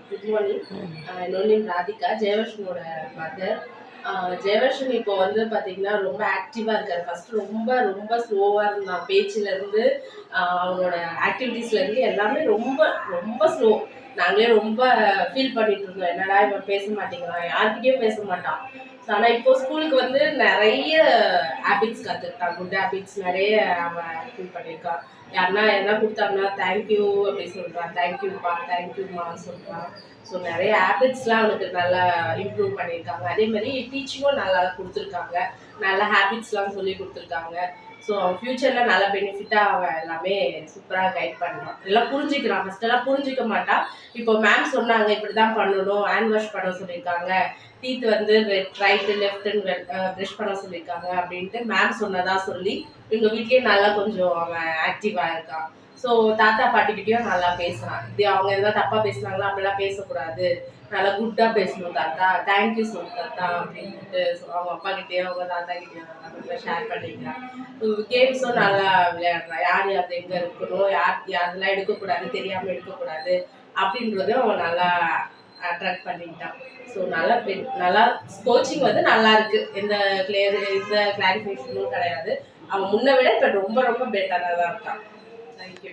Good morning. என்னோட name Radhika, ஜெயவர்ஷனோட mother. ஜெயவர்ஷன் இப்போ வந்து பார்த்தீங்கன்னா ரொம்ப ஆக்டிவாக இருக்காரு. ஃபர்ஸ்ட் ரொம்ப ரொம்ப ஸ்லோவாக இருந்தான். பேச்சுலேருந்து அவனோட ஆக்டிவிட்டீஸ்லேருந்து எல்லாமே ரொம்ப ரொம்ப ஸ்லோ. நாங்களே ரொம்ப ஃபீல் பண்ணிட்டு இருந்தோம், என்னடா இவன் பேச மாட்டேங்கிறான், யார்கிட்டயும் பேச மாட்டான். ஸோ ஆனால் இப்போ ஸ்கூலுக்கு வந்து நிறைய ஹேபிட்ஸ் கற்றுக்கிட்டான், குட் ஹேபிட்ஸ் நிறைய அவன் ஃபீல் பண்ணியிருக்கான். யாருன்னா எதனா கொடுத்தாங்கன்னா தேங்க்யூ அப்படி சொல்கிறான், தேங்க்யூப்பா தேங்க்யூம்மா சொல்கிறான். ஸோ நிறைய ஹேபிட்ஸ்லாம் அவனுக்கு நல்லா இம்ப்ரூவ் பண்ணியிருக்காங்க. அதே மாதிரி டீச்சிங்கும் நல்லா கொடுத்துருக்காங்க, நல்ல ஹேபிட்ஸ்லாம் சொல்லி கொடுத்துருக்காங்க. ஸோ அவன் ஃப்யூச்சரில் நல்ல பெனிஃபிட்டாக அவன் எல்லாமே சூப்பராக கைட் பண்ணுறான், எல்லாம் புரிஞ்சுக்கிறான். ஃபஸ்ட்டெல்லாம் புரிஞ்சிக்க மாட்டான். இப்போ மேம் சொன்னாங்க இப்படி தான் பண்ணணும், ஹேண்ட் வாஷ் பண்ண சொல்லியிருக்காங்க, டீத் வந்து ரைட்டு லெஃப்ட்டுன்னு ப்ரஷ் பண்ண சொல்லியிருக்காங்க அப்படின்ட்டு மேம் சொன்னதா சொல்லி எங்கள் வீட்லேயே நல்லா கொஞ்சம் அவன் ஆக்டிவாக இருக்கான். ஸோ தாத்தா பாட்டிக்கிட்டேயும் நல்லா பேசுகிறான். இப்படி அவங்க எதாவது தப்பாக பேசுனாங்களா அப்படிலாம் பேசக்கூடாது, நல்லா குட்டாக பேசணும் தாத்தா, தேங்க்யூ சொல்லு தாத்தா அப்படின்ட்டு அவங்க அப்பா கிட்டேயும் அவங்க தாத்தா கிட்டேயும் நல்லா ஷேர் பண்ணிக்கிறான். கேம்ஸும் நல்லா விளையாடுறான். யார் யார் எங்கே இருக்கணும், யாரெல்லாம் எடுக்கக்கூடாது, தெரியாமல் எடுக்கக்கூடாது அப்படின்றதையும் அவன் நல்லா அட்ராக்ட் பண்ணிக்கிட்டான். ஸோ நல்லா கோச்சிங் வந்து நல்லா இருக்கு, எந்த கிளாரிஃபிகேஷனும் கிடையாது. அவன் முன்ன விட இப்போ ரொம்ப ரொம்ப பெட்டராக தான் இருக்கான். தேங்க்யூ.